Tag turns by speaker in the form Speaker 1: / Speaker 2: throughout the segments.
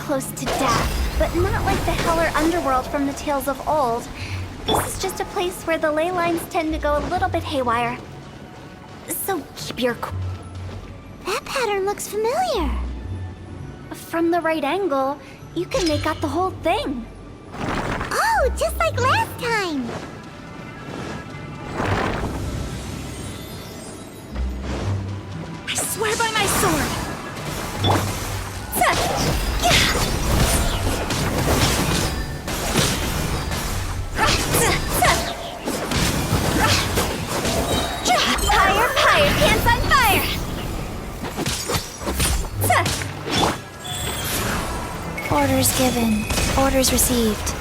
Speaker 1: close to death, but not like the hell or underworld from the tales of old. This is just a place where the ley lines tend to go a little bit haywire. So keep your cool.
Speaker 2: That pattern looks familiar.
Speaker 1: From the right angle, you can make out the whole thing.
Speaker 2: Oh, just like last time.
Speaker 1: I swear by my sword. Higher, pants on fire!
Speaker 2: Orders given, orders received.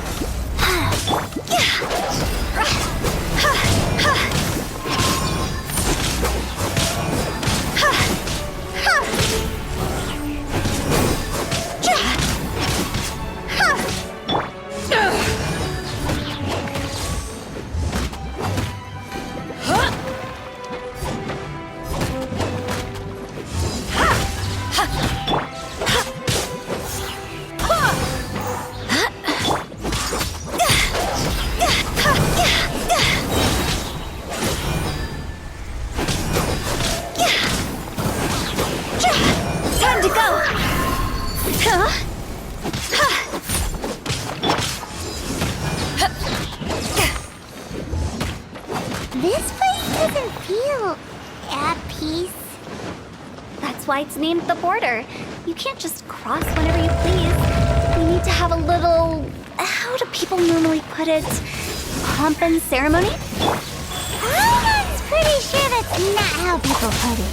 Speaker 1: Time to go!
Speaker 2: This place doesn't feel at peace.
Speaker 1: That's why it's named the border. You can't just cross whenever you please. You need to have a little... how do people normally put it? Pomp and ceremony?
Speaker 2: I'm pretty sure that's not how people put it.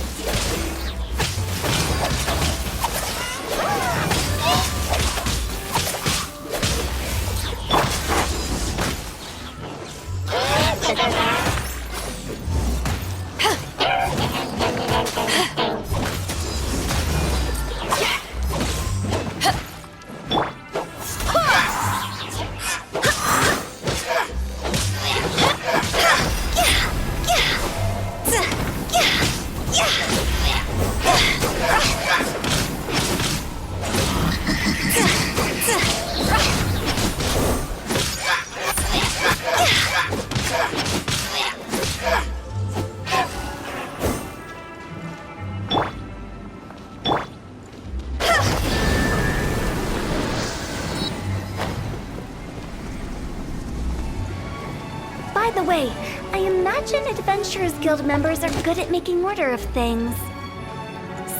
Speaker 1: By the way, I imagine Adventurers Guild members are good at making order of things.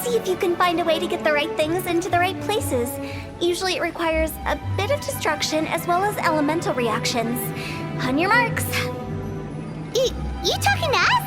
Speaker 1: See if you can find a way to get the right things into the right places. Usually it requires a bit of destruction as well as elemental reactions. On your marks.
Speaker 2: You talking to us?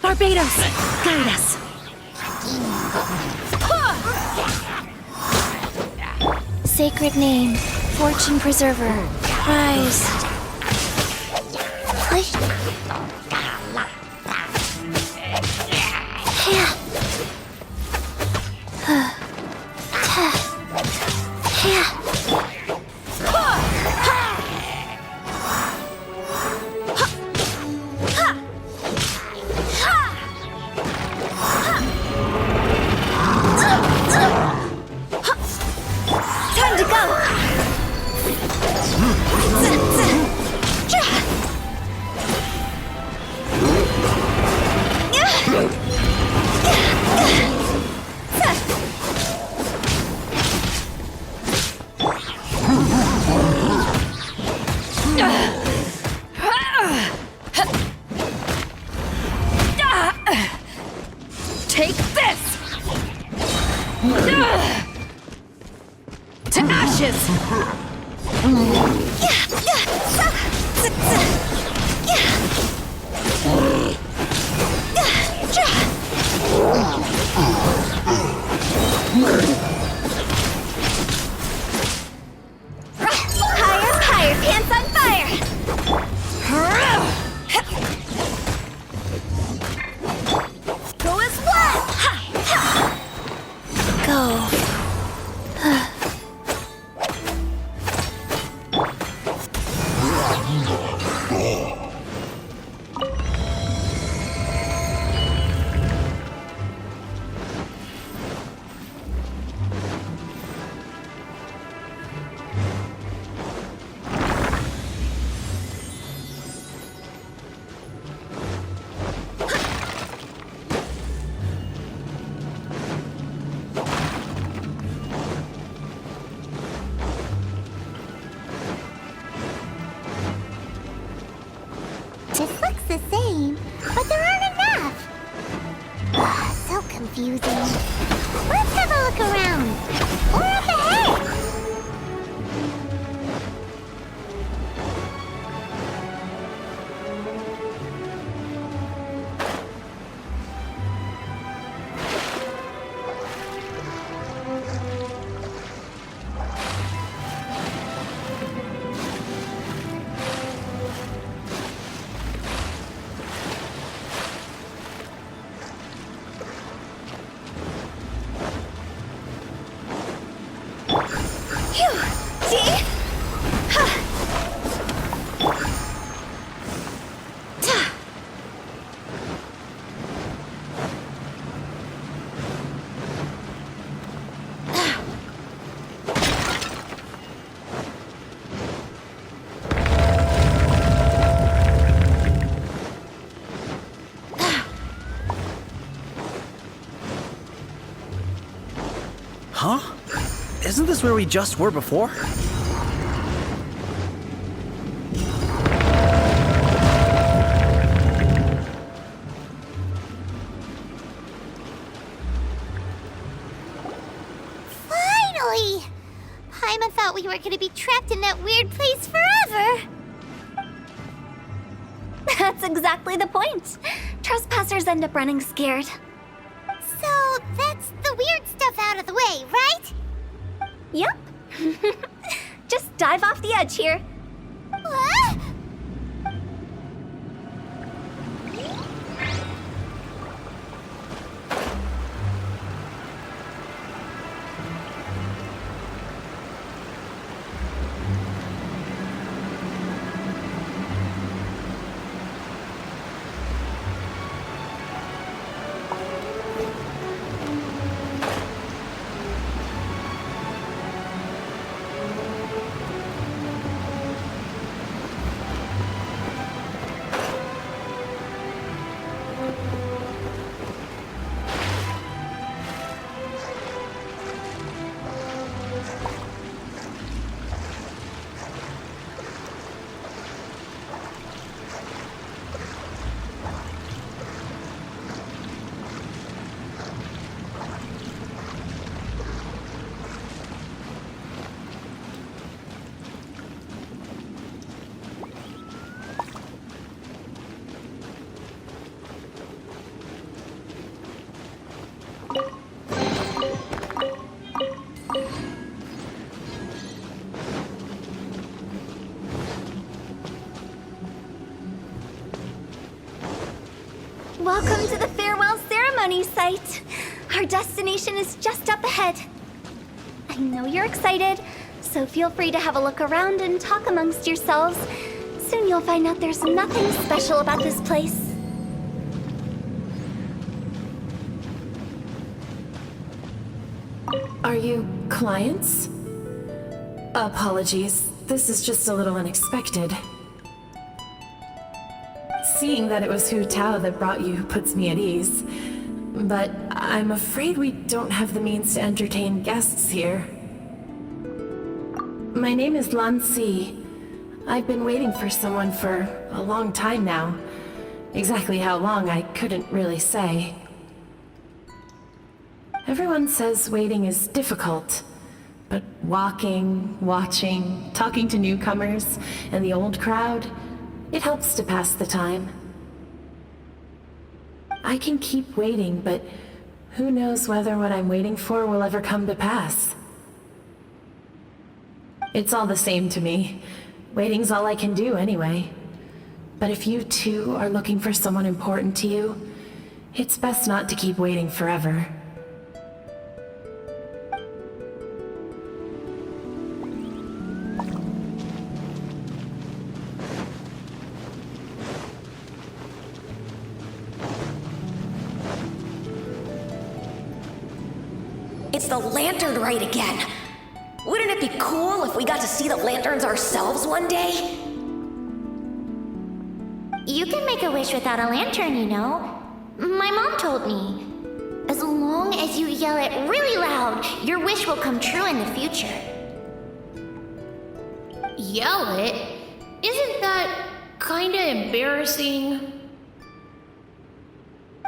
Speaker 1: Barbados, guide us.
Speaker 2: Sacred name, fortune preserver, prize. Push. Yeah.
Speaker 1: Time to go!
Speaker 3: inches!
Speaker 1: Higher, higher, pants on fire! Go as one! Go.
Speaker 2: This looks the same, but there aren't enough. So confusing. Let's have a look around. Or up ahead.
Speaker 1: Phew! See?
Speaker 4: Huh? Isn't this where we just were before?
Speaker 2: Finally! Paimon thought we were gonna be trapped in that weird place forever.
Speaker 1: That's exactly the point. Trespassers end up running scared.
Speaker 2: So that's the weird stuff out of the way, right?
Speaker 1: Yep. Just dive off the edge here.
Speaker 2: What?
Speaker 1: Welcome to the farewell ceremony site. Our destination is just up ahead. I know you're excited, so feel free to have a look around and talk amongst yourselves. Soon you'll find out there's nothing special about this place.
Speaker 3: Are you clients? Apologies, this is just a little unexpected. Seeing that it was Hu Tao that brought you puts me at ease. But I'm afraid we don't have the means to entertain guests here. My name is Lan Si. I've been waiting for someone for a long time now. Exactly how long, I couldn't really say. Everyone says waiting is difficult, But walking, watching, talking to newcomers, and the old crowd, it helps to pass the time. I can keep waiting, but who knows whether what I'm waiting for will ever come to pass. It's all the same to me. Waiting's all I can do anyway. But if you too are looking for someone important to you, it's best not to keep waiting forever.
Speaker 5: It's the lantern rite again. Wouldn't it be cool if we got to see the lanterns ourselves one day?
Speaker 2: You can make a wish without a lantern, you know. My mom told me. As long as you yell it really loud, your wish will come true in the future.
Speaker 6: Yell it? Isn't that kinda embarrassing?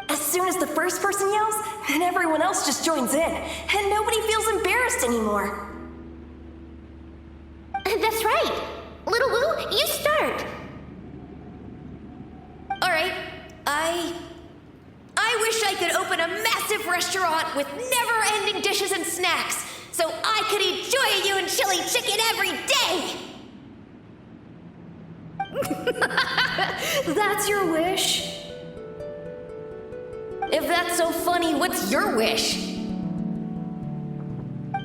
Speaker 5: As soon as the first person yells, and everyone else just joins in, and nobody feels embarrassed anymore.
Speaker 2: That's right. Little Wu, you start.
Speaker 5: Alright, I wish I could open a massive restaurant with never-ending dishes and snacks, so I could enjoy you and chili chicken every day!
Speaker 6: That's your wish?
Speaker 5: If that's so funny, what's your wish?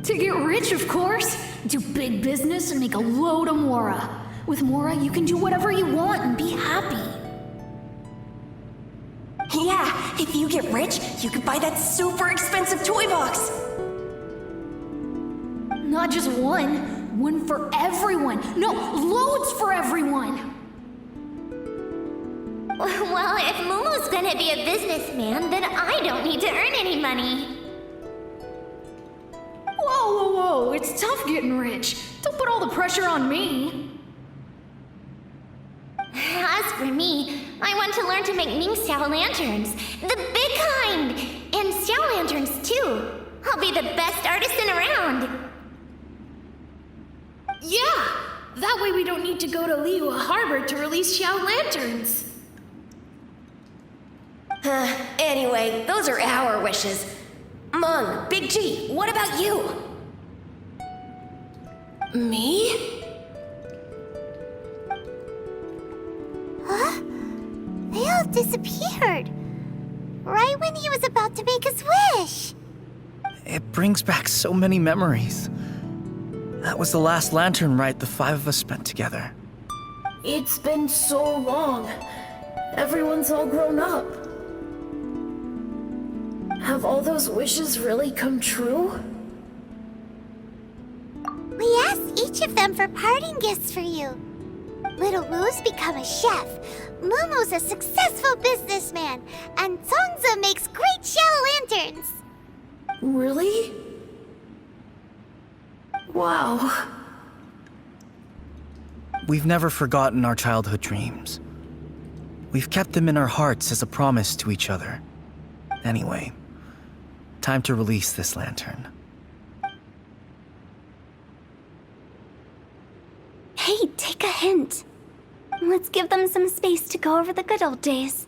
Speaker 6: To get rich, of course. Do big business and make a load of Mora. With Mora, you can do whatever you want and be happy.
Speaker 5: Yeah, if you get rich, you could buy that super expensive toy box.
Speaker 6: Not just one. One for everyone. No, loads for everyone.
Speaker 2: Well, if Momo's gonna be a businessman, then I don't need to earn any money.
Speaker 6: Whoa. It's tough getting rich. Don't put all the pressure on me.
Speaker 2: As for me, I want to learn to make Ming Xiao lanterns. The big kind! And Xiao lanterns, too. I'll be the best artisan around.
Speaker 6: Yeah! That way we don't need to go to Liyue Harbor to release Xiao lanterns.
Speaker 5: Anyway, those are our wishes. Mung, Big G, what about you?
Speaker 3: Me?
Speaker 2: Huh? They all disappeared. Right when he was about to make his wish.
Speaker 4: It brings back so many memories. That was the last lantern rite the five of us spent together.
Speaker 3: It's been so long. Everyone's all grown up. Have all those wishes really come true?
Speaker 2: We asked each of them for parting gifts for you. Little Wu's become a chef, Momo's a successful businessman, and Zongza makes great Xiao lanterns.
Speaker 3: Really? Wow.
Speaker 4: We've never forgotten our childhood dreams. We've kept them in our hearts as a promise to each other. Anyway, time to release this lantern.
Speaker 1: Hey, take a hint. Let's give them some space to go over the good old days.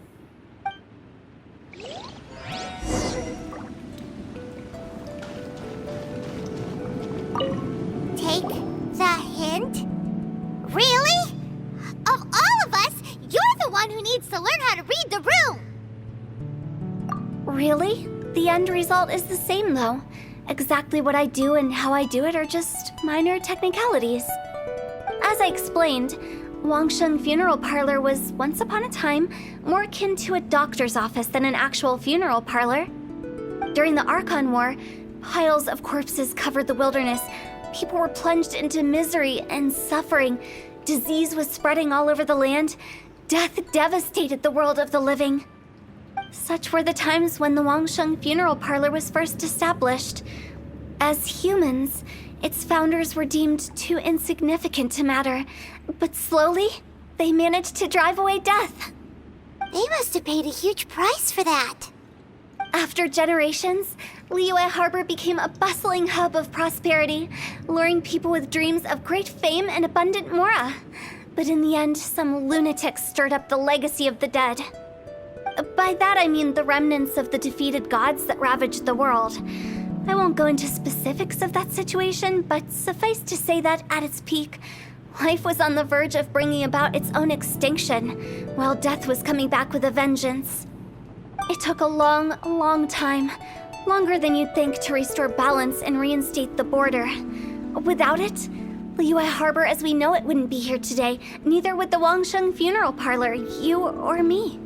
Speaker 2: Take the hint? Really? Of all of us, you're the one who needs to learn how to read the room!
Speaker 1: Really? The end result is the same, though. Exactly what I do and how I do it are just minor technicalities. As I explained, Wangsheng Funeral Parlor was once upon a time more akin to a doctor's office than an actual funeral parlor. During the Archon War, piles of corpses covered the wilderness. People were plunged into misery and suffering. Disease was spreading all over the land. Death devastated the world of the living. Such were the times when the Wangsheng Funeral Parlor was first established. As humans, its founders were deemed too insignificant to matter, but slowly, they managed to drive away death.
Speaker 2: They must have paid a huge price for that.
Speaker 1: After generations, Liyue Harbor became a bustling hub of prosperity, luring people with dreams of great fame and abundant mora. But in the end, some lunatics stirred up the legacy of the dead. By that I mean the remnants of the defeated gods that ravaged the world. I won't go into specifics of that situation, but suffice to say that at its peak, life was on the verge of bringing about its own extinction, while death was coming back with a vengeance. It took a long, long time, longer than you'd think, to restore balance and reinstate the border. Without it, Liyue Harbor as we know it wouldn't be here today, neither would the Wangsheng Funeral Parlor, you or me.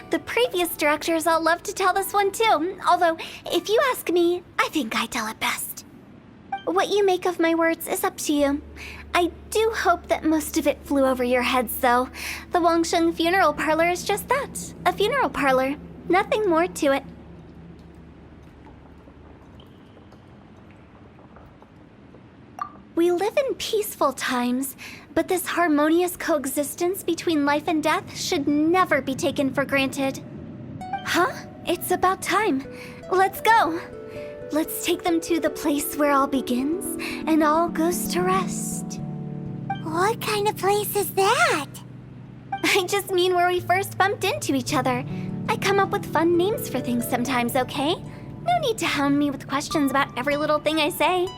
Speaker 1: The previous directors all love to tell this one too, although, if you ask me, I think I tell it best. What you make of my words is up to you. I do hope that most of it flew over your heads, though. The Wangsheng Funeral Parlor is just that, a funeral parlor. Nothing more to it. We live in peaceful times, but this harmonious coexistence between life and death should never be taken for granted. Huh? It's about time. Let's go. Let's take them to the place where all begins and all goes to rest.
Speaker 2: What kind of place is that?
Speaker 1: I just mean where we first bumped into each other. I come up with fun names for things sometimes, okay? No need to hound me with questions about every little thing I say.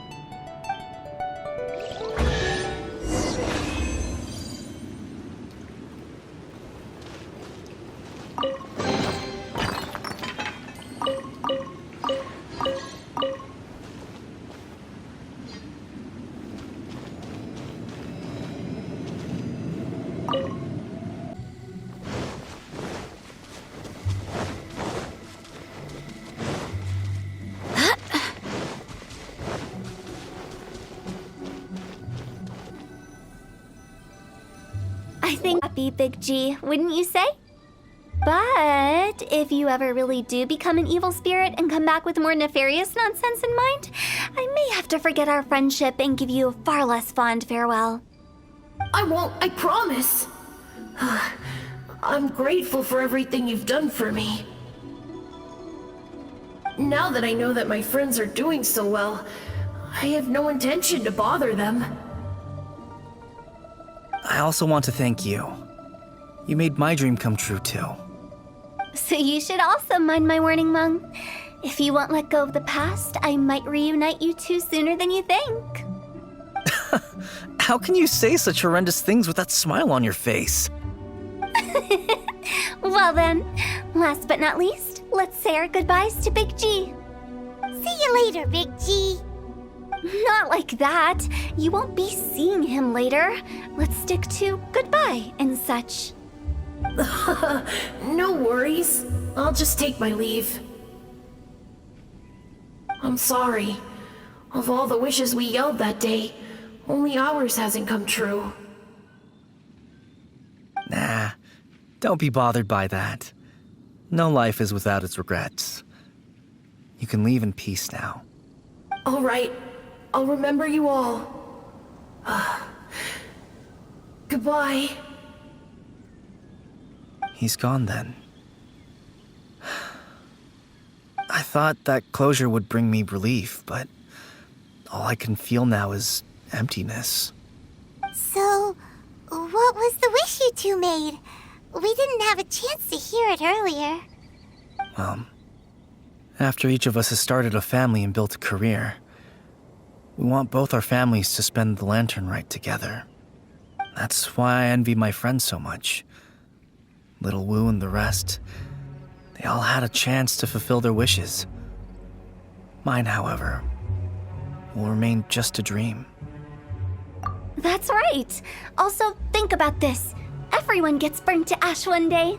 Speaker 1: I think happy, Big G, wouldn't you say? But if you ever really do become an evil spirit and come back with more nefarious nonsense in mind, I may have to forget our friendship and give you a far less fond farewell.
Speaker 3: I won't, I promise. I'm grateful for everything you've done for me. Now that I know that my friends are doing so well, I have no intention to bother them.
Speaker 4: I also want to thank you. You made my dream come true, too.
Speaker 1: So you should also mind my warning, Mung. If you won't let go of the past, I might reunite you two sooner than you think.
Speaker 4: How can you say such horrendous things with that smile on your face?
Speaker 1: Well then, last but not least, let's say our goodbyes to Big G.
Speaker 2: See you later, Big G.
Speaker 1: Not like that. You won't be seeing him later. Let's stick to goodbye and such.
Speaker 3: No worries. I'll just take my leave. I'm sorry. Of all the wishes we yelled that day, only ours hasn't come true.
Speaker 4: Nah, don't be bothered by that. No life is without its regrets. You can leave in peace now.
Speaker 3: All right. I'll remember you all. Goodbye.
Speaker 4: He's gone then. I thought that closure would bring me relief, but all I can feel now is emptiness.
Speaker 2: So, what was the wish you two made? We didn't have a chance to hear it earlier.
Speaker 4: Well, after each of us has started a family and built a career, we want both our families to spend the Lantern Rite together. That's why I envy my friends so much. Little Wu and the rest, they all had a chance to fulfill their wishes. Mine, however, will remain just a dream.
Speaker 1: That's right. Also, think about this. Everyone gets burnt to ash one day.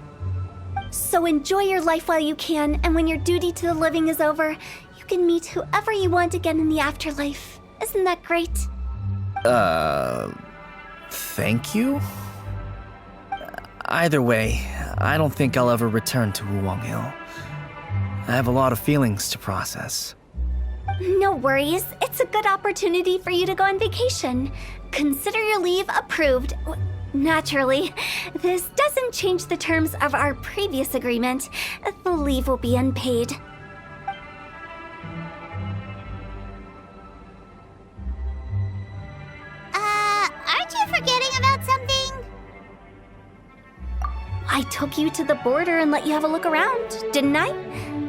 Speaker 1: So enjoy your life while you can, and when your duty to the living is over, you can meet whoever you want again in the afterlife. Isn't that great?
Speaker 4: Thank you? Either way, I don't think I'll ever return to Wuwang Hill. I have a lot of feelings to process.
Speaker 1: No worries. It's a good opportunity for you to go on vacation. Consider your leave approved. Naturally, this doesn't change the terms of our previous agreement. The leave will be unpaid.
Speaker 2: Aren't you forgetting about something?
Speaker 1: I took you to the border and let you have a look around, didn't I?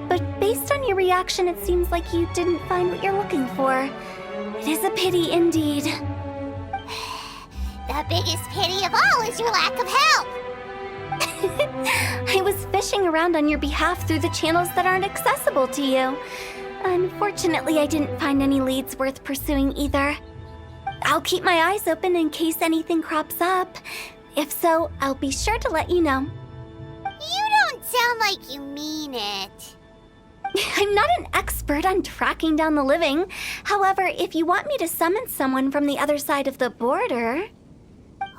Speaker 1: But based on your reaction, it seems like you didn't find what you're looking for. It is a pity indeed.
Speaker 2: The biggest pity of all is your lack of help.
Speaker 1: I was fishing around on your behalf through the channels that aren't accessible to you. Unfortunately, I didn't find any leads worth pursuing either. I'll keep my eyes open in case anything crops up. If so, I'll be sure to let you know.
Speaker 2: You don't sound like you mean it.
Speaker 1: I'm not an expert on tracking down the living. However, if you want me to summon someone from the other side of the border...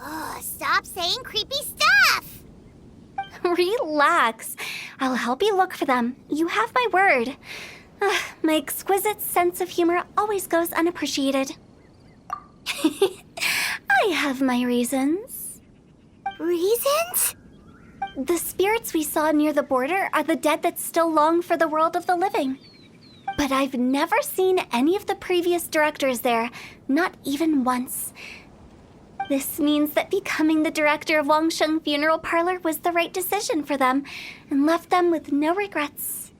Speaker 2: Oh, stop saying creepy stuff!
Speaker 1: Relax. I'll help you look for them. You have my word. My exquisite sense of humor always goes unappreciated. I have my reasons.
Speaker 2: Reasons?
Speaker 1: The spirits we saw near the border are the dead that still long for the world of the living. But I've never seen any of the previous directors there, not even once. This means that becoming the director of Wangsheng Funeral Parlor was the right decision for them, and left them with no regrets.